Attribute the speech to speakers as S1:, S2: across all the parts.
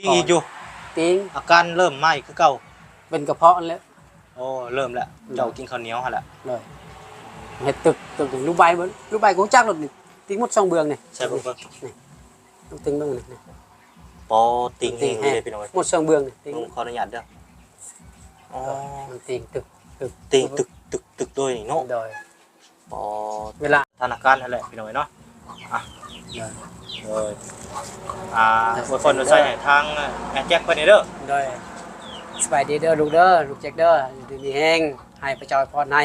S1: อีกอยู่
S2: ติง
S1: อาการเริ่มไหม้คือเก่า
S2: เป็นกระเพาะแล้ว
S1: โอ้เริ่มแล้วเจ้ากินข้าวเหนียวหั่นแหละ
S2: เลยเห็ดตึกลูกใบเหมือนลูกใบของจักรนี่ติงมดช่องเบืองนี่
S1: ใช่บ่เบิ่ง
S2: นี่ลูกติงเบิ่งนี่
S1: ปอติงเองเลยพี่น้อง
S2: มดช่องเบืองนี่ติง
S1: ขออนุญาตเด้ออ๋อ
S2: มันติงตึก
S1: ตึกด้วยนี่เนาะ
S2: โดย
S1: ปอ
S2: เวลา
S1: ธนาคารนั่นแหละพี่น้องเนาะอ่ะเลยบ่คนใส่ให้ทางแม่แจ็คเพิ่นนี่เด้อ
S2: โดยสบายดีเด้อลูกเด้อลูกแจ็คเด้ออยู่ดีมีแห้งให้พระเจ้าพรให้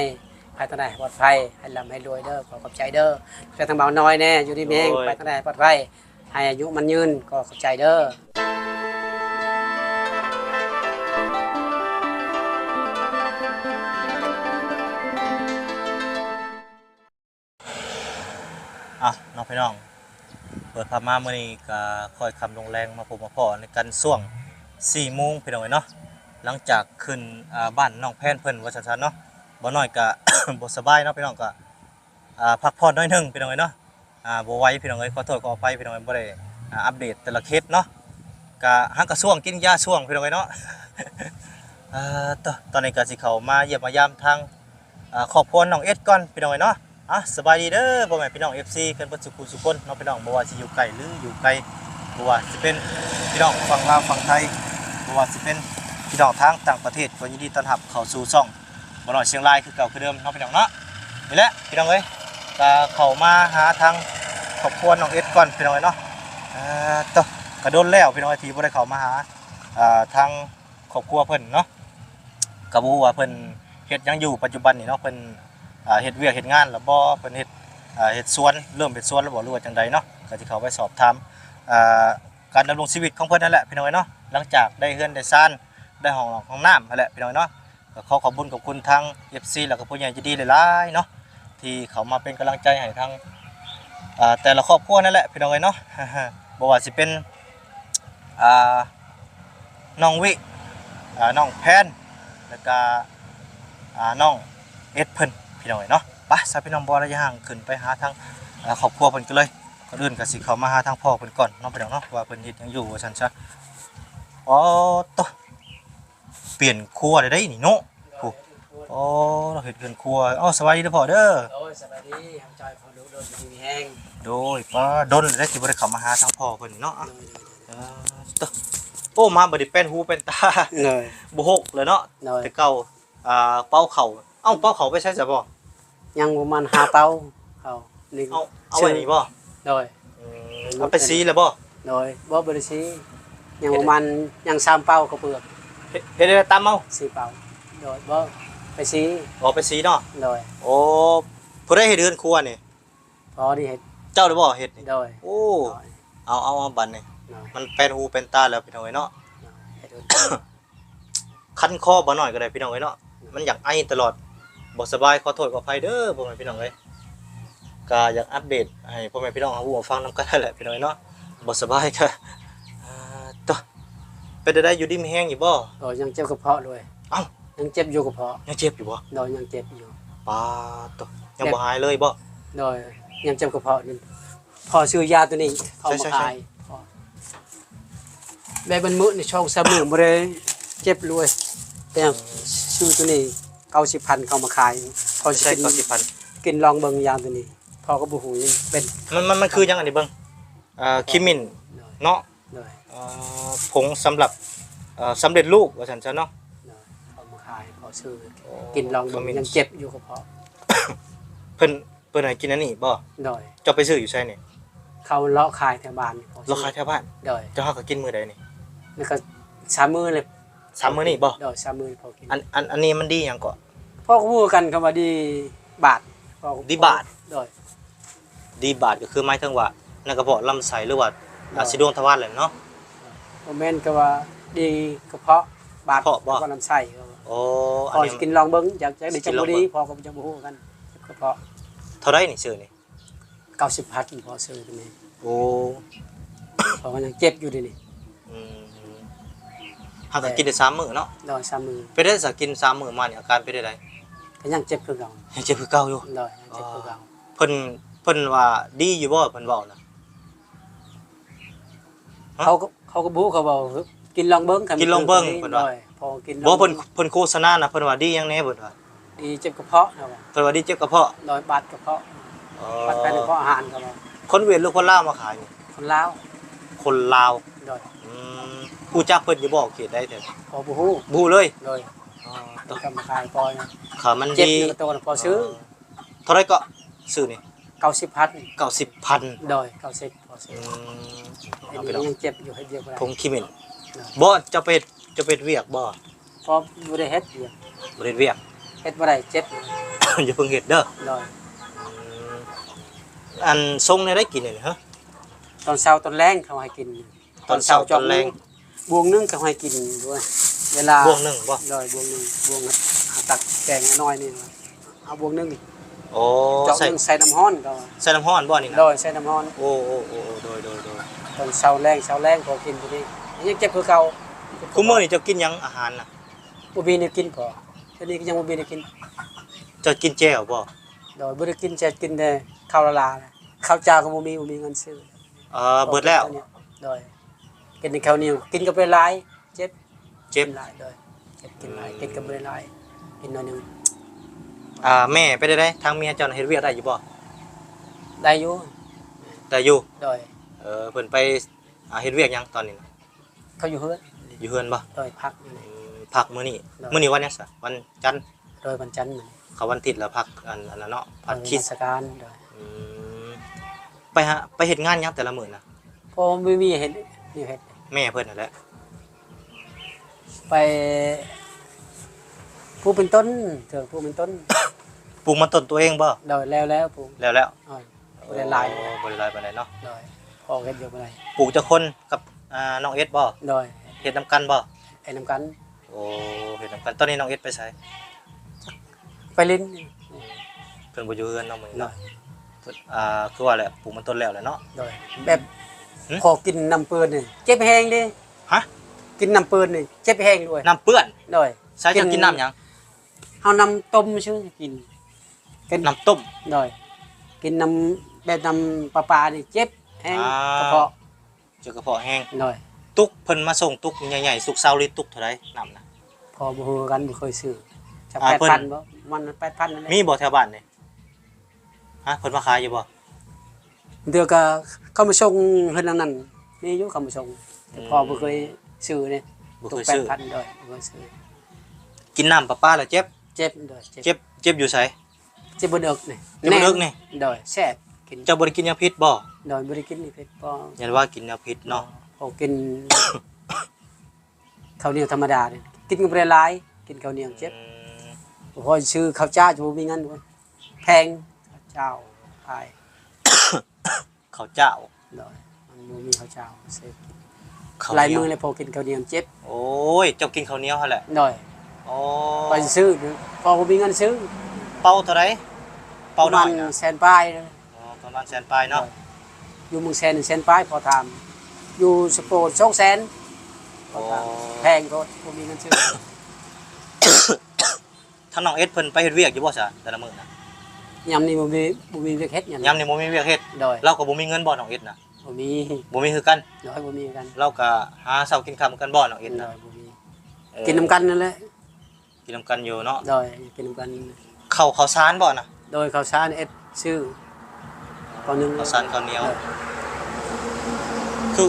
S2: ไปทางไหนปลอดภัยให้ร่ำให้รวยเด้อขอขอบใจเด้อแต่ทางเบาน้อยแน่อยู่ดีมีแห้งไปทางไหนปลอดภัยให้อายุมันยืนก็ขอบใจเด้อ
S1: น้องพี่น้องเปิดภาพมาเมื่อนี้ก็ค่อยคำลงแรงมาพบมาพอในกันช่วง4 โมงพี่น้องเนาะหลังจากขึ้นบ้านน้องแพนเพิ่นว่าซั่นๆเนาะบ่น้อยก็ บ่สบายเนาะพี่น้องก็พักผ่อนน้อยนึงพี่น้องเนาะบ่ไหวพี่น้องขอโทษขออภัยพี่น้องบ่ได้อัปเดตแต่ละเคสเนาะก็หักกระช่วงกินยาช่วงพี่น้องเนาะ ตอนนี้ก็สิเข้ามาเยี่ยมมายามทางครอบครัวน้องเอสก่อนพี่น้องเนาะสบายดีเด้อพ่อแม่พี่น้อง FC กันเบิดสุขุสุคนเนาะพี่น้องบ่ว่าสิอยู่ไกลหรืออยู่ไกลบ่ว่าสิเป็นพี่น้องฝั่งลาวฝั่งไทยบ่ว่าสิเป็นพี่น้องทางต่างประเทศก็ยินดีต้อนรับเข้าสู่ช่องบ่น้อยเชียงรายคือเก่าคือเดิมเนาะพี่น้องเนาะนี่แหละพี่น้องเอ้ยก็เข้ามาหาทางครอบครัวน้องเอสก่อนพี่น้องเนาะกระโดนแล้วพี่น้องที่บ่ได้เข้ามาหาทางครอบครัวเพิ่นเนาะก็บ่ฮู้ว่าเพิ่นเฮ็ดหยังอยู่ปัจจุบันนี่เนาะเพิ่นเฮ็ดเวียกเฮ็ดงานแล้วบ่เพิ่นเฮ็ดสวนเริ่มเฮ็ดสวนแล้วบ่รู้ว่าจังใดเนาะก็สิเข้าไปสอบถามการดำรงชีวิตของเพิ่นนั่นแหละพี่น้องเนาะหลังจากได้เฮือนได้ซ่านได้ห้องน้ำนั่นแหละพี่น้องเนาะก็ขอขอบคุณทาง FC แล้วก็ผู้ใหญ่ใจดีหลายๆเนาะที่เขามาเป็นกำลังใจให้ทางแต่ละครอบครัวนั่นแหละพี่น้องเนาะ บ่ว่าสิเป็นน้องวิน้องแพนแล้วก็น้องเอสเพิ่นพี่น้องเนาะไปซะพี่น้องบ่ระยะห่างขึ้นไปหาทางครอบครัวเพิ่นกันเลยก่อนอื่นก็สิเข้ามาหาทางพ่อเพิ่นก่อนเนาะพี่น้องเนาะว่าเพิ่นเฮ็ดหยังอยู่ว่าซั่นซะอ๋อตเปลี่ยนครัวได้นี่เนาะอ๋อเราเฮ็ดเรือนครัวสวัสดีเด้อพ่อเด้อ
S2: โอ้ยสวัสดีทำใจพอดูโดนมีแห้ง
S1: โดยป้าดนได้สิบ่ได้เข้ามาหาทางพ่อเพิ่นเนาะโอ้มาบ่ได้เป็นหูเป็นตา
S2: เลย
S1: บ่ฮกเลยเนาะแต่เก่าเป้าเข่าเป้าเข่าไปใช้ซะบ่
S2: ยังประมาณ5เป้าเขานี่
S1: เอาไว้นี่บ่
S2: โดย
S1: เอาไปซีแล้วบ่
S2: โดยบ่ได้ซียังประมาณยัง3เป้าก็เปลือก
S1: เฮ็ดได้ตามเอา
S2: 4เป้าโดยบ่ไปซี
S1: ไปซีเนาะ
S2: โดย
S1: โอ้ผู้ใดเฮ็ดเรือนครัวนี่
S2: พอดีเฮ็ด
S1: เจ้าได้บ่เฮ็ดนี่
S2: โดย
S1: โอ้เอาบัดนี่มันเป็นหูเป็นตาแล้วพี่น้องเนาะคันคอบ่น้อยก็ได้พี่น้องเนาะมันอยากไอตลอดบ่สบายขอโทษขออภัยเด้อพ่อแม่พี่น้องก็อยากอัปเดตให้พ่อแม่พี่น้องฮู้ฟังนำกันนั่นแหละพี่น้องเนาะบ่สบายก็เป็นได้อยู่ดีมีแห้งอยู่บ่
S2: ยังเจ็บกระเพาะด้วยยังเจ็บอยู่กระเพาะ
S1: ยังเจ็บอยู่บ่
S2: ยังเจ็บอยู่
S1: ปายังบ่หายเลยบ่
S2: ยังเจ็บกระเพาะอยู่พอซื้อยาตัวนี้เอามาขายแม่บันมื้อนี่ช่อง3มื้อบ่ได้เจ็บรวยแต่ซื้อตัวนี้90,000เข้ามาขายพอสิกินลองเบิ่งยาตัวนี้พอก็บ่ฮู้ยังเป็น
S1: มันคือหยังอันนี้เบิ่งคิมินเนาะผงสำหรับสำเร็จรูปว่าซั่นซะเนาะ
S2: เอามาขายพอซื้อกินลองเบิ่งยังเจ็บอยู่กระเพาะ
S1: เพิ่นให้กินอันนี้บ่เจ้าไปซื้ออยู่ไสนี่
S2: เขาเลาะขายแถวบ้าน
S1: เลาะขายแถวบ้านเจ้าเฮาก็กินมื้อใดนี่
S2: ก็3มื้อเลย
S1: 3มื้อนี่บ่
S2: 3มื้อพอกิน
S1: อันนี้มันดีหยังก็
S2: พ่อก็พูดกันคำว่าดีบาท
S1: ดีบาทดีบาทก็คือหมายถึงว่าในกระเพาะลำไส้หรือว่าสิดวงทวารแหละเนาะ
S2: บ่แม่นก็ว่าดีกระเพาะบาทก็ลำไส้อันนี้กินลองเบิ่งอยากได้จังบ่ดีพอก็จะบ่ฮู้กันกระเพาะ
S1: เท่าไรนี่ซื้อนี่
S2: 90,000พอซื้อตัวนี้พอก็ยังเจ็บอยู่ดินี่
S1: หากกินได้3 มื้อเนาะ
S2: 3 มื้อ
S1: ไปได้สักกิน3 มื้อมานี่อาการเป็นได้
S2: ก็ยังเจ็บคือเก่า
S1: ยังเจ็บคือเก่าอยู่
S2: ยังเจ็บคือเก่า
S1: เพิ่นว่าดีอยู่บ่เพิ่นเว้านะ
S2: เขาก็ เขาก็บูเขาบอกกินลองเบิ้ง
S1: กินลองเบิ่งเพิ่นว่า
S2: พอกิน
S1: บ่เพิ่นโฆษณาน่ะเพิ่นว่าดีหยังแน่เพิ่นว่า
S2: ดีเจ็บกระเพาะครับ
S1: เพิ่นว่าดีเจ็บกระเพาะ
S2: ลอยบาดกระเพาะ
S1: อ๋อ
S2: ปัดไปในกระเพาะอาหารครับ
S1: คนเวียดหรือคนลาวมาขายนี่
S2: คนลาว
S1: คนลาว
S2: โดย
S1: อืมผู้จักเพิ่นอยู่บ่เขตได้แท้
S2: พอบูฮู้
S1: บูเลย
S2: โดย
S1: อ๋อ
S2: เป็นกรรมการปอยนะ
S1: ขามัน
S2: เจ็บ
S1: ดี
S2: หนึ่งตัวพอซื้อ
S1: เท่าไรก็ซื้อนี่
S2: 90,000
S1: 90,000
S2: โดย90พอซื้
S1: อื
S2: อ
S1: ม
S2: อัน
S1: เอาไป
S2: นี้
S1: ดอก
S2: ยังเจ็บอยู่ให้เดียวบ่ได้
S1: ผงคิมินบ่จะเป็ดเวียกบ่
S2: พอบ่ได้เฮ็ดเดียว
S1: บ่ได้เวียก
S2: เฮ็ดบ่ได้เจ็บ
S1: อย่าเพิ่งเฮ็ดเด้อ
S2: โดย
S1: อืมอันทรงเนี่ยได้กินนี่ฮะ
S2: ตอนเช้าตอนแรงเขาให้กิน
S1: ตอนเช้าตอนแลง
S2: บวงนึงเขาให้กินด้วยเวลา
S1: บวงหนึงบ่
S2: โดยบวงนึงบวงตักแกงน้อยนี่เอาบวงนึง
S1: โอ้
S2: เจาะ
S1: ใส่
S2: นึงใส่น้ำร้อนก็
S1: ใส่น้ำร้อนบ่นี่นะ
S2: โดยใส่น้ำร้อน
S1: โอ้โดย
S2: ตอนเช้าแรงพอกินพอดียังเจ็บคือเก่า
S1: คุมื้อนี่เจะกินหยังอาหารน่ะ
S2: บ่มีเนี่ยกินพอทีนี้ก็ยังบ่มีเนี่ยกิน
S1: เจะกินแจ่วบ่
S2: โดยบ่ได้กินจะกินแต่ข้าวละลาข้าวเจ้าก็บ่มีเงินซื้อ
S1: เบิดแล้ว
S2: โดยกินแต่ข้าวเหนียวกินก็ไปหลายเจ็บ
S1: เจ็บ
S2: หลายโดยเจ็บกินหลายกินก็บ่ได้หลายกินน้อยนึง
S1: แม่ไปได้ทางเมียเจ้าน่ะเฮ็ดเวียกได้อยู่บ่
S2: ได้อยู่
S1: ได้อยู่
S2: โดย
S1: เพิ่นไปเฮ็ดเวียกหยังตอนนี้น่ะ
S2: เขาอยู่เฮือน
S1: อยู่เฮือนบ่
S2: โดยพักอยู่นี่
S1: พักมื้อนี้
S2: ได้
S1: มื้อนี้วันหยังซะวันจันทร์
S2: โดยวันจันทร์นี่
S1: เขาวันอาทิตย์แล้วพักอันนั้นเนาะพัก
S2: โดย
S1: คิด
S2: ราชการโดย
S1: อืมไปเฮ็ดงานหยังแต่ละมื้อน่ะ
S2: พอไม่มีเห็ดนี่เห็ด
S1: แม่เพิ่นนั่นแหละ
S2: ไปผู้เป็นต้นเถอะผู้เป็นต้น
S1: ปลูกมันต้นตัวเองบ่
S2: โดยแล้วผู้
S1: แล้ว
S2: อ้อยบ่ได้หลาย
S1: โอ้บ่ได้หลายปานใดเนาะ
S2: โดยพอเห็ดอยู่บ่ได้
S1: ปลูกจักคนกับน้องเอสบ่
S2: โดย
S1: เฮ็ดนํกันบ่
S2: ไอ้น้ำกัน
S1: โอ้เฮ็ดนํกันตอนนี้น้องเอสไปไส
S2: ไปลิ้น
S1: เพิ่นบ่อยู่เฮือนเนาะมื้อนี้
S2: โด
S1: เนาะ
S2: ย
S1: คือว่าแหละปลูกมันต้นแล้วแหละเนาะ
S2: โดยแบบ
S1: หึ
S2: พอกินน้ำเปื้อนนี่เจ็บแห้งเดิ
S1: ฮะ
S2: กินน้ำเปื้อนนี่เจ็บแห้งด้วย
S1: น้ำเปื้อน
S2: โดย
S1: ใช้จะกินน้ำหยัง
S2: เอาน้ำต้มชื่อกิน
S1: น้ำต้ม
S2: โดยกินน้ำแบบน้ำปลานี่เจ็บแห้งกระเพาะ
S1: เจอกระเพาะแห้ง
S2: โดย
S1: ตุกเพิ่นมาส่งตุกใหญ่ๆสุก20ลิตรตุกเท่าใดน้ำน่ะ
S2: พอบ่ฮู้กันบ่เคยซื้อจะ
S1: เพิ่น
S2: 8,000บ่มัน8,000นั่นแหละ
S1: มีบ่แถวบ้านนี่ฮะเพิ่นมาขายอยู่บ่
S2: เดี๋ยวก็เขามาส่งเฮือนหลังนั้นนี่อยู่เขามาส่งแต่พอบ่เคยซื้อนี่
S1: บ่
S2: ต
S1: เค
S2: ก
S1: ยซื้อ
S2: 8,000ด้วยบ่เคยซื้อ
S1: กินน้ำประปาแล้วเจ็บ
S2: เจ็บด้วย
S1: เจ็บอยู่ไส
S2: เจ็บบนเอิกนี่
S1: เจ็บบนเอิกนี่
S2: โดยแซ่บกิน
S1: เจ้าบ่ได้กินยาพิษบ่
S2: โดยบ่ได้กินนี่เผ็ดบ่
S1: ยันว่ากินยาพิษเนาะ
S2: พอกิน ข้าวเหนียวธรรมดานี่กินก็บ่ได้หลายกินข้าวเหนียวเจ็บ
S1: อืม
S2: พอซื้อข้าวเจ้าจะบ่มีเงินด้วยแพงข้าวเจ้าขาย
S1: ข้าวเจ้า
S2: โดยมันบ่มีข้าวเจ้าซื้อกิน
S1: ข้าว
S2: หลาย
S1: เหนียว
S2: มื้อเลยพอกินข้าวเหนียวเจ็บ
S1: โอ้ยเจ้ากินข้าวเหนียวหั่นแหละ
S2: โดย
S1: โอ้
S2: ไปซื้อพอบ่มีเงินซื้อ
S1: เป่าเท่าไหร่เป่าน้อย
S2: ประ
S1: นะ
S2: มาณแสนปลายเลย
S1: อ๋อประมาณแสนปลายเนาะ
S2: อยู่เมืองแสน100,000ปลายพอทำอยู่สโปน200,000พอทำแพงก็บ่มีเงินซื้อ
S1: ถ้าน้องเอสเพิ่นไปเฮ็ดเวียกอยู่บ่ซะแต่ละมื้อน่ะ
S2: ยำนี่บ่มีเวียกเฮ็ดหยัง
S1: ยามนี่บ่มีเวียกเฮ็ด
S2: โดย
S1: เราก็บ่มีเงินบ่น้องเอสน่ะ
S2: บ่มี
S1: บ่มีคือกัน
S2: โดยบ่มีกัน
S1: เราก็หาเช้ากินค่ำกันบ่น้องเอส
S2: โด
S1: น่ะ
S2: ยบ่มี
S1: เออ
S2: กินน้ำกันนั่นแหละ
S1: กินนำกันอยู่เนาะ
S2: โดยกินน้ำกัน
S1: ข้าวสารบ่น่ะ
S2: โดยข้าวสารเอ็ดซื้อตอนนึง
S1: ข้าวสารข้าวเหนียวคือ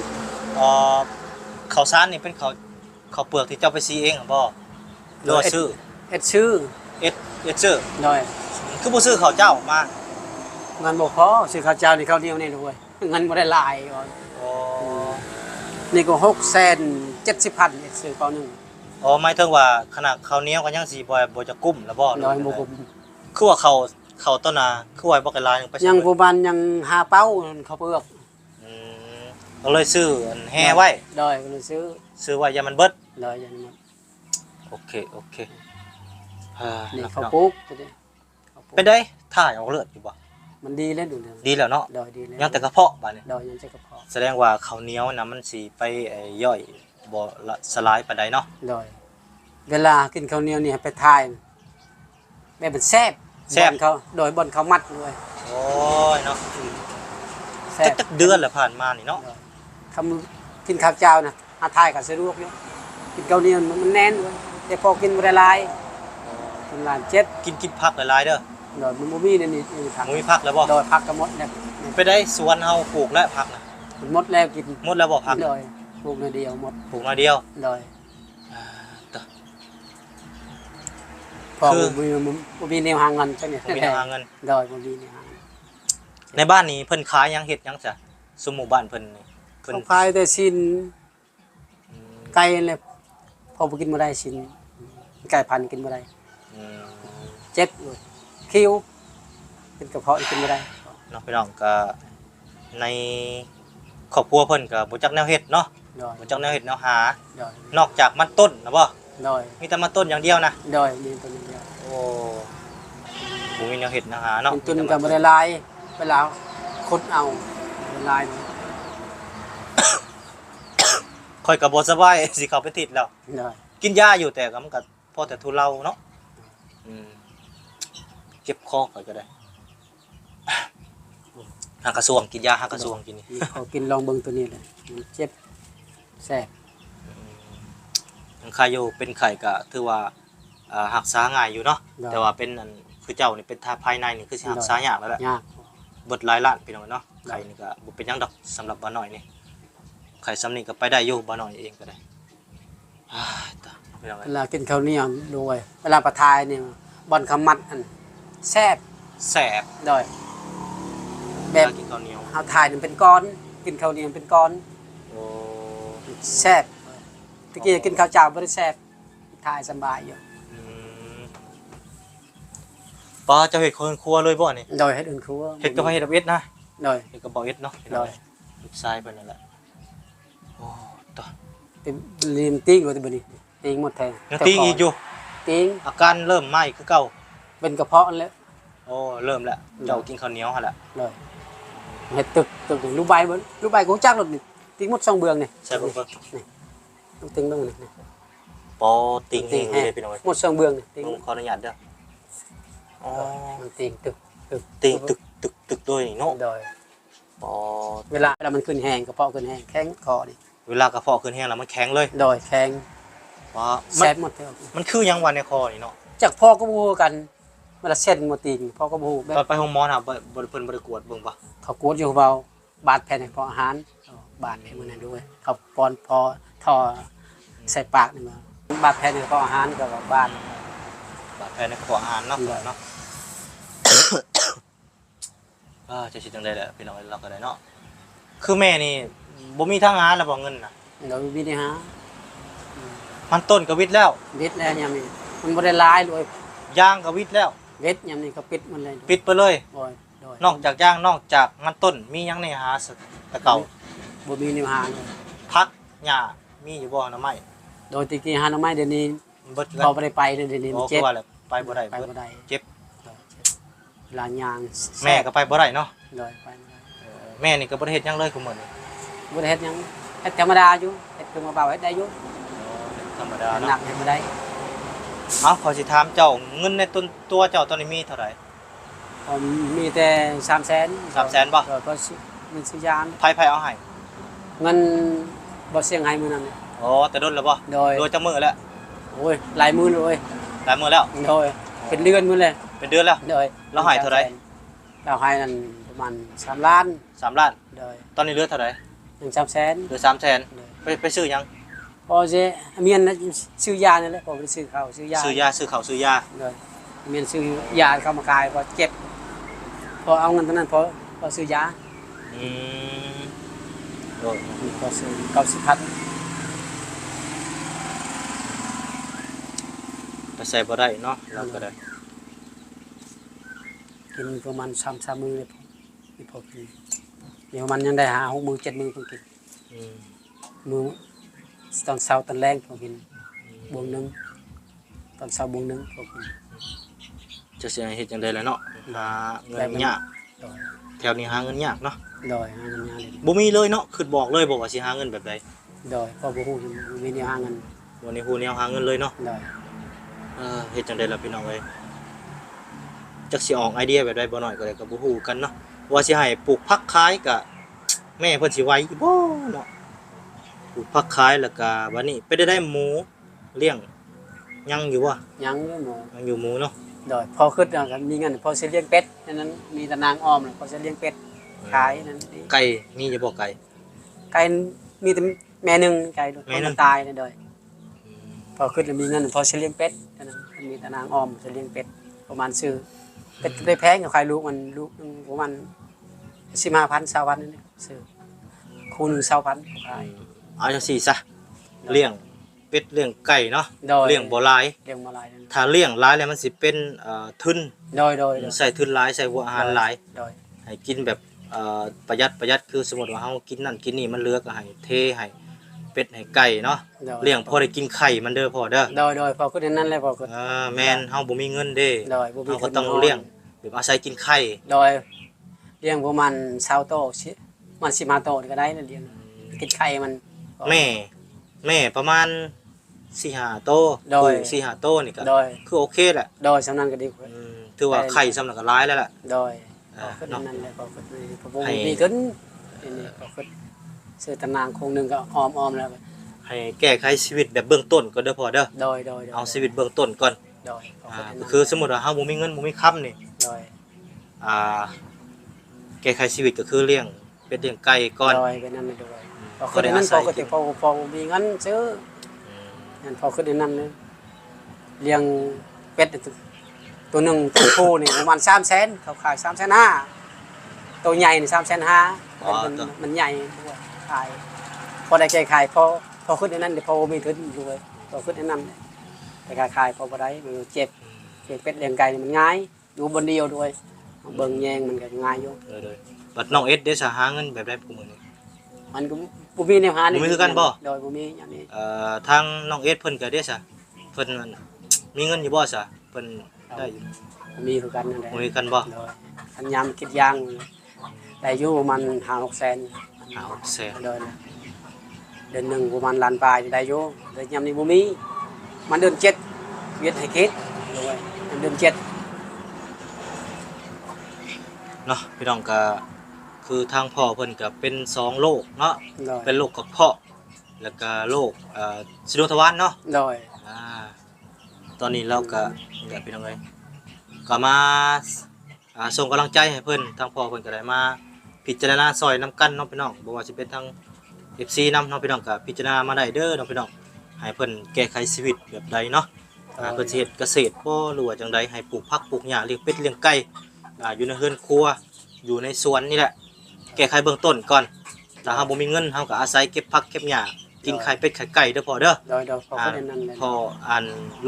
S1: เอ่อข้าวสารนี่เป็นข้าวเปลือกที่เจ้าไปซีเองบ่หรือว่าซื้อ
S2: เอ็ดซื้อ
S1: เอสซื้อ
S2: โดย
S1: คือบ่ซื้อข้าวเจ้ามา
S2: เงินบ่พอซื้อข้าวเจ้านี่ข้าวเหนียวนี่ด้วยเงินบ่ได้หลายว่า
S1: อ๋อ
S2: นี่ก็670,000เอ็ดซื้อข้าวหนึง
S1: อ๋อหมายถึงว่าขนาดข้าวเหนียวก็ยังสิบ่จะกุ้มแล้วบ่
S2: โดยบ่คุม
S1: คือว่าเขาต้นนาคือว่าบ่กะลายไป
S2: ยังบ่บานยัง5เป้าข้าวเปลือก
S1: อืมก็เลยซื้ออันแห่ไว้
S2: โดยก็เลยซื้อ
S1: ไว้อย่ามันเบิด
S2: โดยอย่างนี้
S1: โอเค
S2: นี่
S1: นัก
S2: ข้าว
S1: เนาะ
S2: ปลูกตัวนี้ข้าวปลูก
S1: เป็นได้ถ่ายออกเลือดอยู่บ่
S2: มันดีแล้วดูเด้อ
S1: ดีแล้วเนาะ
S2: โดยดีแล้ว
S1: ยังแต่กระเพาะบาดนี้
S2: โดยยังใช้กระเพาะ
S1: แสดงว่าข้าวเหนียวน่ะมันสิไปย่อยบ่ละสลายปานใดเนาะ
S2: โดยเวลากินข้าวเหนียวนี่ให้ไปทายแบบมันแซ่บบ่อนเขาโดยบ่อนเขามัดด้วย
S1: โอ้ยเนาะ
S2: แซ่บ
S1: จักเดือนแล้วผ่านมานี่เนาะ
S2: คำ กินข้าวเจ้านะหาทายกับสะดวกอยู่กินเกาเหนียวมันแน่นเลยแต่พอกินบ่ได้หลายกินหลานเจ็ด
S1: กินผักหลายๆเด้อ
S2: โดยมันบ่มีนี่ผัก
S1: บ่มีผักแล้วบ่
S2: โดยผักก็หมดแล้ว
S1: ไปได้สวนเฮาปลูกแล้วผักน่ะ
S2: หมดแล้วกิน
S1: หมดแล้วบ่ผัก
S2: โดยปลูกในเดียวหมด
S1: ปลูกน้อยเดียว
S2: โดย
S1: ต่อ
S2: พอ
S1: คือ
S2: บ่มีแนวหาเงินจังได๋
S1: บ่มีแนวหาเงิน
S2: โดยบ่มีแนวหาเงิน
S1: ในบ้านนี้เพิ่นขายหยังเฮ็ดหยังจ้ะสมหมู่บ้านเพิ่นนี่เพิ่น
S2: เขาขายแต่ชิ้นไก่เลยพอบ่กินบ่ได้ชิ้นไก่พันธุ์กินบ่ได้
S1: อืม
S2: เจ็บอยู่คิวเป็นกระเพาะกินบ่ได้
S1: เนาะพี่น้องก็ในครอบครัวเพิ่นก็บ่จักแนวเฮ็ดเนาะ
S2: โดย
S1: บ่จักแนวเฮ็ดแนวหา
S2: โดย
S1: นอกจากมันต้นนะบ่
S2: โดย
S1: มีแต่มันต้นอย่างเดียวนะ
S2: โดยมีตัวนี้เดียว
S1: โอ้บ่มีแนวเฮ็ดแนวหาเนาะ
S2: เป็นตุนกับบ่ได้ลายเวลาคดเอาบ่ได้ลาย
S1: ค่อยก็บ่สบาย สิเข้าไปติดแล้ว
S2: โดย
S1: กินยาอยู่แต่ก็มันก็พอแต่ทุเลาเนาะอืมเจ็บคอข่อยก็ได้ หากระทรวงกินยาหากระทรวงกินนี่
S2: เขากินลองเบิ่งตัวนี้เลยมันเจ็บแซ่บ
S1: ยังใครอยู่เป็นไข่ก็ถือว่ารักษาง่ายอยู่เนาะแต่ว่าเป็นอันคือเจ้านี่เป็นทาภายในนี่คือสิรักษายากแล้วแหละ
S2: ยาก
S1: เบิดหลายล้านพี่น้องเนาะไข่นี่ก็บ่เป็นหยังดอกสำหรับบ่น้อยนี่ไข่ซ้ำนี่ก็ไปได้อยู่บ่น้อยเองก็ได้อ้ายตายพี่น้อง
S2: เว
S1: เอ้ย
S2: ลากินข้าวเหนียวด้วยเวลาประทายเนี่ยบอนขมัดอันแซ่บ
S1: แสบ
S2: โดยแบ
S1: แบบ
S2: บ
S1: กินข้าวเหนียว
S2: เฮาทายนี่เป็นก้อนกินข้าวเหนียวเป็นก้อน
S1: โอ้
S2: แซ่บตะกี้กินข้าวเจ้าบ่ได้แซ่บทายสบายอยู่
S1: อืมป้าเจ้าเฮ็ดคนครัวเลยบ่นี่
S2: โดยเฮ็ดอื่นครัว
S1: เฮ็ดกับเฮ็ดกับเอ็ดนะ
S2: โดย
S1: เฮ็ดกับบ่เอ็ดเนาะพี่น้องเอ้ยลูกชายเพิ่นนั่นแหละโอ้ตาย
S2: เป็นลีมติ้งว่าแต่บัดนี้ติ้งหมดแท้
S1: ยังตีอีกอยู่
S2: ติ้ง
S1: อาการเริ่มไหม้คือเก่า
S2: เป็นกระเพาะแล้ว
S1: โอ้เริ่มแล้วเจ้ากินข้าวเหนียวหั่นแหละ
S2: เลยเฮ็ดตึกลูกใบเบิ่ลูกใบกูจักรถนี่ติ้งหมด2เบืองนี่
S1: ใช่บ่เพิ่น
S2: ลูกติ้งเบิ่งนี่
S1: ปอติงนี่เลยพี่น้องเอ้ย
S2: หมด2เบืองนี่ติ้ง
S1: ขออนุญาตเด้ออ๋อ
S2: มันติ้งตึก
S1: ติงตึกด้วยนี่เนาะ
S2: โดย
S1: ปอ
S2: เวลามันขึ้นแห้งกระเพาะขึ้นแห้งแข็งคอนี่
S1: เวลากระเพาะขึ้นแห้งแล้วมันแข็งเลย
S2: โดยแข็ง
S1: ว่ามั
S2: แซ่
S1: น
S2: บหมดเท่า
S1: มันคือหยังวันในคอนี่เนาะ
S2: จากพ่อก็บ่ฮู้กันเวลาเส้นบ่ติ้งพ่อก็บ่ฮู้แบ
S1: ตอน
S2: บ
S1: ไปห้องหมอน่ะบ่เพิ่นบ่ได้กวดเบิ่งปะ
S2: เขากวดอยู่เบาบาดแผลในกระเพาะอาหารบาดในมื้อนั้นด้วยเขาป้อนพอท่อใส่ปากนี่มาบาดแผลในกระเพาะอาหารก็ว่าบาด
S1: บาดแผลในกระเพาะอาหารเนาะ
S2: ได้
S1: เนาะ จะสิจังได๋แหละพี่น้องเราก็ได้เนาะคือแม่นี่บ่มีทางหาแล้วบ่เงินน่ะ
S2: เราวิธีหา
S1: มันต้นก็วิทย์แล้ว
S2: เวทแล้วยามนี้มันบ่ได้หลายเลย
S1: ยางก็วิทย์แล้ว
S2: เวทยามนี้ก็ปิดมันเลย
S1: ปิดไปเลย
S2: โอ้ยโดย
S1: นอกจากยางนอกจากมันต้นมีหยังในหาแตะเก่า
S2: บ่มีแนวหาเลย
S1: พักหญ้ามีอยู่บ่หน่อไม้
S2: โดยตะกี้หาหน่อไม้เดี๋ยวนี้
S1: เบิดกัน
S2: เราบ่ได้ไปเลยเดี๋ยวนี้
S1: โอ้
S2: มัน
S1: คื
S2: เจ็
S1: อบ ว่าแหละไปบ่ได้
S2: ไป
S1: เบิด
S2: บ่ได้
S1: เจ็บ
S2: เวลายาง
S1: แม่ก็ไปบ่ได้เนาะ
S2: โดยไปบ่ได้
S1: แม่นี่ก็บ่ได้เฮ็ดหยังเลยคุมื้อนี้
S2: บ่ได้เฮ็ดหยังเฮ็ดธรรมดาอยู่เฮ็ดคือมาเบาเฮ็ดได้อยู่
S1: ธรรมดา
S2: หนั
S1: เนาะ
S2: กเฮ็ดบ่ได้
S1: เอ้าขอสิถามเจ้าเงินในต้นตัวเจ้าตอนนี้มีเท่าไหร่
S2: ผมมีแต่300,000
S1: 300,000บ่
S2: ก็สิมันสิยาน
S1: ไผเอาให้
S2: เงินบ่เสียงให้มื้อนั้น
S1: อ๋อแต่โดนแล้วบ่
S2: โดย
S1: โดยจักมื้อแล้ว
S2: โอ้ยหลายหมื่นเลย
S1: หลายมื้อแล้ว
S2: โดยเป็นเดือนมื้อเลย
S1: เป็นเดือนแล้ว
S2: โดย
S1: แล้วให้เท่าไหร่
S2: เราให้นั่นประมาณ3ล้าน
S1: 3 ล้าน
S2: โดย
S1: ตอนนี้เหลือเท่าไหร่
S2: 100,000
S1: เหลือ300,000ไปซื้อหยัง
S2: พอจะเมียนน่ะซื้อยานั่นแหละพอไปซื้อข้าวซื้อยา
S1: ซื้อยาซื้อข้าวซื้อยา
S2: เลยเมียนซื้อยาเข้ามากายพอเจ็บพอเอาเงินตอนนั้นพอซื้อยา
S1: อืมโดย
S2: พอซื้อ90,000
S1: ไปใส่บ่ได้เนาะเราก็ได้
S2: กินประมาณ3-4มื้อเลยพอกินเดี๋ยวมันยังได้หา6มื้อ7มื้อพอกิน
S1: อืม
S2: มื้อตอนเช้าตอนแรงพอกินบวงหนึงตอนเช้าบวงหนึงพอกิน
S1: จะสิให้เฮ็ดจังได๋ล่ะเนาะหาเงินยาก
S2: โดย
S1: แถวนี้หาเงินยากเนาะ
S2: โดยหาเงินยาเลย
S1: บ่มีเลยเนาะคิดบอกเลยบอกว่าสิหาเงินแบบใด
S2: โดยพอบ่ฮู้มีแนวหาเงิน
S1: วันนี้ฮู้แนวหาเงินเลยเนาะ
S2: โดย
S1: เฮ็ดจังได๋ล่ะพี่น้องเอ้ยจักสิออกไอเดียแบบใดบ่น้อยก็ได้ก็บ่ฮู้กันเนาะว่าสิให้ปลูกผักขายก็แม่เพิ่นสิไหวอยู่บ่เนาะ ปลูกผักขายแล้วก็วันนี้ไปได้หมูเลี้ยงยังอยู่บ่
S2: ยังอยู่หมู
S1: ยังอยู่หมูเนาะ
S2: โดยพอขึ้นแล้วก็มีเงินพอสิเลี้ยงเป็ดฉะนั้นมีแต่นางออมแล้วพอสิเลี้ยงเป็ดขายนั่นดี
S1: ไก่มีจะบ่ไก่
S2: ไก่มีแต่แม่หนึงไก่โดย
S1: แม่หนึ่ง
S2: ตายเลยโดยพอขึ้นแล้วมีเงินพอสิเลี้ยงเป็ดฉะนั้นมีแต่นางออมสิเลี้ยงเป็ดประมาณซื้อเป็ดได้แพงกับใครลูกมันลูกนึงประมาณ15,000 20,000นั่นแหละซื้อคู่หนึง20,000ขาย
S1: เอาจังซี่ซะเลี้ยงเป็ดเลี้ยงไก่เนาะ
S2: โดย
S1: เลี้ยงบ่หลาย
S2: เลี้ยงมาหลายนั่น
S1: ถ้าเลี้ยงหลายแล้วมันสิเป็นทุน
S2: โดย
S1: ใส่ทุนหลายใส่หัวอาหารหลาย
S2: โดย
S1: ให้กินแบบประหยัดคือสมมุติว่าเฮากินนั่นกินนี่มันเหลือก็ให้เทให้เป็ดให้ไก่เนาะ
S2: โดย
S1: เลี้ยงพอได้กินไข่มันเด้อพ่อเด้อ
S2: โดยพอขึ้นนั่นเลยพอขึ้น
S1: แม่นเฮาบ่มีเงินเด้
S2: โดยบ่มี
S1: เฮาก็
S2: ทุน
S1: ต้องเลี้ยงแบบอาศัยกินไข่
S2: โดยเลี้ยงประมาณ20โตมัน15โตนี่ก็ได้นะเลี้ยงกินไข่มัน
S1: แม่ประมาณ4-5โต
S2: โดย
S1: 4-5โตนี่ก็
S2: โดย
S1: คือโอเคแหละ
S2: โดยสำนันก็ดีกว่า
S1: ถือว่าไข่สำนักก็หลายแล้วล่ะ
S2: โดยพ
S1: อ่า
S2: อขึ้นนั่นเลยพอขึ้นนี่พอบ่
S1: ให้
S2: มีขึ้นนี่พอขึ้นซื้อตำนานคงหนึงก็ออมแล้ว
S1: ให้แก้ไขชีวิตแบบเบื้องต้นก่อนเด้อพ่อเด้อ
S2: โดย
S1: เอาชีวิตเบื้องต้นก่อน
S2: โดยพอขึ้นนั่น
S1: คือสมมุติว่าเฮาบ่มีเงินบ่มีค้ำนี่
S2: โดย
S1: อ่าแก้ไขชีวิตก็คือเลี้ยงเป็ดเลี้ยงไก่ก่อน
S2: โดยเป็นนั่นเลยโดยพอขึ้นนั่นปกติพอมีเงินซื้อนั่นพอขึ้นนั่นเลยเลี้ยงเป็ดตัวหนึงตัวผู้นี่ประมาณ300,000เขาขาย350,000ตัวใหญ่นี่350,000มันใหญ่ด้วยขายพอได้แก้ไขพอขึ้นนั่นเดี๋ยวพอมีทุนด้วยพอขึ้นนั่นแต่การขายพอบ่ได้มันเจ็บเลี้ยงเป็ดเลี้ยงไก่นี่มันง่ายอยู่บนเดียวด้วยเบิ่งแยงมันก็ง่ายอยู่
S1: เลยบัดน้องเอสได้สหาเงินแบบได้กูมื้อนี้
S2: มันก็บ่มีแนวหา
S1: บ่มีคือกันบ่
S2: โดยบ่มีอย่างนี้
S1: ทางน้องเอสเพิ่นก็ได้ซะเพิ่นมีเงินอยู่บ่ซะเพิ่นได้อยู่
S2: บ่มีคือกันนั่นแหละ
S1: บ่มีกันบ่
S2: โดยอันยามคิดยางได้อยู่ประมาณ5-6แสน
S1: 5-6แสน
S2: โดยนะเดือนหนึ่งประมาณล้านปลายได้อยู่เดือนยามนี้บ่มีมันเดือน7เวียดให้คิดโดยมันเดือน7
S1: เนาะพี่น้องก็คือทางพ่อเพิ่นก็เป็น2โรคเนาะ
S2: โดย
S1: เป็นโรคกระเพาะแล้วก็โรคสิโรทวารเนาะ
S2: โดย
S1: ตอนนี้เราก็นี่แหละพี่น้องเอ้ยก็มาส่งกำลังใจให้เพิ่นทางพ่อเพิ่นก็ได้มาพิจารณาซอยนํกันเนาะพี่น้องบ่ว่าสิเป็นทาง FC นำเนาะพี่น้องก็พิจารณามาได้เด้อเนาะพี่น้องให้เพิ่นแก้ไขชีวิตแบบใดเนาะเพิ่นสิเฮ็ดเกษตรบ่หรือว่าจังใดให้ปลูกผักปลูกหญ้าเลี้ยงเป็ดเลี้ยงไก่อยู่ในเรือนครัวอยู่ในสวนนี่แหละแก้ไขเบื้องต้นก่อนถ้าเฮาบ่มีเงินเฮาก็อาศัยเก็บผักเก็บหญ้ากินไข่เป็ดไข่ไก่เด้อพ่อเด้อ
S2: โดยพอคนนั้นเลย
S1: พ่อ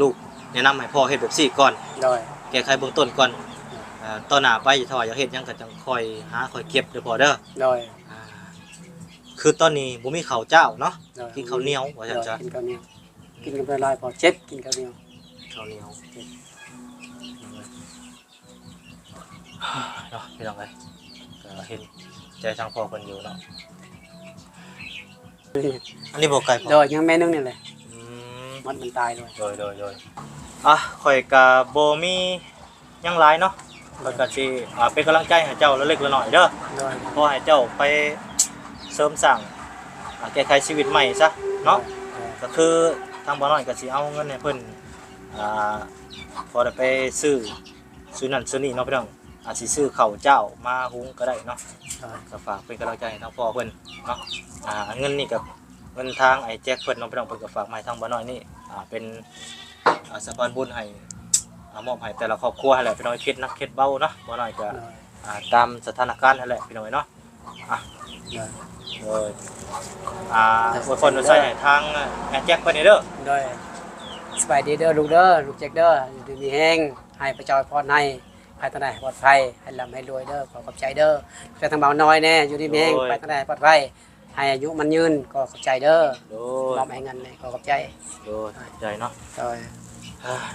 S1: ลูกแนะนำให้พ่อเฮ็ดแบบซี่ก่อน
S2: โดย
S1: แก้ไขเบื้องต้นก่อนต่อหน้าไปถ้าว่าอยากเฮ็ดหยังก็จังค่อยหาค่อยเก็บเด้อพ่อเด้อ
S2: โดย
S1: คือตอนนี้บ่มีข้าวเจ้าเนาะ
S2: โดย
S1: กินข้าวเหนียวว่าซั่นจ้ะ
S2: กินข้าวเหนียวกินกันไปหลายพอเจ็บกินข้าวเหนียว
S1: ข้าวเหนียวเนาะพี่น้องเอ้ยก็เห็นใจทางพ่อเพิ่นอยู่เนาะอันนี้บ่ไกลพ่อ
S2: โดยยังแม่นึงนี่แหละ
S1: อืม
S2: มันตายด้วย
S1: โดยข่อยก็บ่มีหยังหลายเนาะข่อยก็สิเป็นกำลังใจให้เจ้าละเล็กละน้อยเด้อ
S2: โดย
S1: ขอให้เจ้าไปเสริมสร้างแก้ไขชีวิตใหม่ซะเนาะก็คือทางบ่น้อยก็สิเอาเงินให้เพิ่นพอได้ไปซื้อนั่นซื้อนี่เนาะพี่น้องอาจสิซื้อข้าวเจ้ามาหุงก็ได้เนาะก็ฝากเป็นกำลังใจให้ทางพ่อเพิ่นเนาะเงินนี่ก็เงินทางไอ้แจ็คเพิ่นเนาะพี่น้องเพิ่นก็ฝากมาให้ทางบ่น้อยนี่เป็นสะพานบุญให้มอบให้แต่ละครอบครัวให้แหละพี่น้องคิดนักคิดเบาเนาะบ่น้อยก็ตามสถานการณ์นั่นแหละพี่น้องเนาะโดยอวยพรอวยใส่ให้ทางไอ้แจ็คเพิ่นนี่เด้อ
S2: โดยสบายดีเด้อลูกเด้อลูกแจ็คเด้ออยู่ดีมีแห้งให้พระเจ้าพรให้ไปทางไหนปลอดภัยให้ร่ำให้รวยเด้อขอขอบใจเด้อแต่ทางเบาน้อยแน่อยู่ดีมีแห้งไปทางไหนปลอดภัยให้อายุมันยืนก็ขอบใจเด้อ
S1: โด
S2: มอบให้เงินเลยขอขอบใจ
S1: โดใจเนาะ
S2: โดย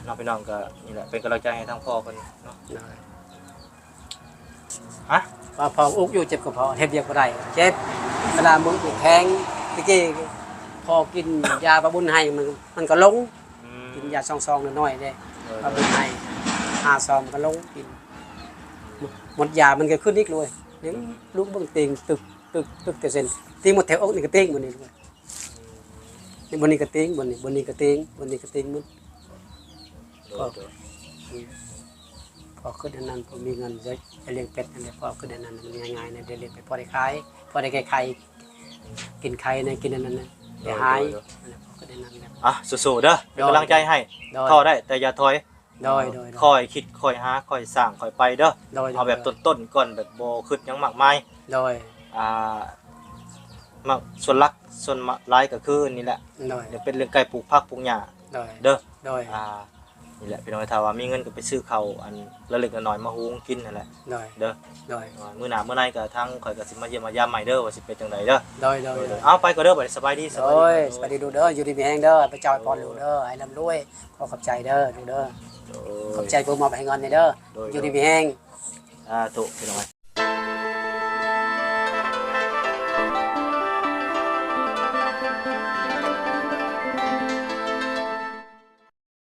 S1: น้องพี่น้องก็นี่แหละเป็นกำลังใจให้ทางพ่อเพิ่นเนาะ
S2: โดย
S1: ฮะ
S2: ว่าพออุกอยู่เจ็บก็พอเฮ็ดเดียวก็ได้เจ็บเวลามึงถูกแทงตะกี้พอกินยาบำบุญให้มันก็ลงกินยาซองๆน้อยๆเด้บำบุญให้5 ซองมันก็ลงกินหมดยามันก็ขึ้นอีกเลยเดี๋ยวลูกเบิ่งเตียงตึกแต่เส้นตีหมดแถวอกนี่ก็เตียงหมดนี่ด้วย นี่บนนี้ก็ติ้งบนนี้ก็ติ้งบนนี้ก็ติ้งมัน
S1: โดยโดย
S2: พอขึ้นอันนั้นพอมีเงินจะเลี้ยงเป็ดอันนี้พอขึ้นอันนั้นมันง่ายๆนะเดี๋ยวเลี้ยงไปพอได้ขายพอได้ไข่กินไข่นะกินอันนั้นนะเดี๋ยวหายพอขึ้นอันนั้นนะ
S1: อ่ะสู้ๆเด้อเป็นกำลังใจให้
S2: โดย
S1: ท้อได้แต่อย่าถอย
S2: โดย
S1: คอยคิดคอยหาคอยสร้างคอยไปเด้อ
S2: โดย
S1: เอาแบบต้นๆก่อนแบบบ่คิดหยังมากมาย
S2: โดย
S1: อ่ามาส่วนหลักส่วนหลายก็คือนี่แหละ
S2: โดย
S1: เดี๋ยวเป็นเรื่องไก่ปลูกผักปลูกหญ้า
S2: โดย
S1: เด้อ
S2: โดย
S1: นี่แหละพี่น้องถ้าว่ามีเงินก็ไปซื้อข้าวอันละเล็กละน้อยมาหุงกินนั่นแหละ
S2: โดย
S1: เด้อ
S2: โดย
S1: มื้อหน้ามื้อไหนก็ทางข่อยก็สิมาเยี่ยมมายามใหม่เด้อว่าสิเป็นจังไดเด้อ
S2: โดยโดย
S1: เอาไปก็เด้อบัดนี้สบายดีส
S2: โด
S1: บาย
S2: ย
S1: ดี
S2: สวัสดีดูเด้ออยู่ดีมีแห้งเด้อไปจอยพรดูเด้อให้ร่ำรวยขอขอบใจเด้อดูเด้อ
S1: โด
S2: ขอย บใจผู้มอบให้เงินเด้ออยู่ดีมีแห้ง
S1: ถูกพี่น้อง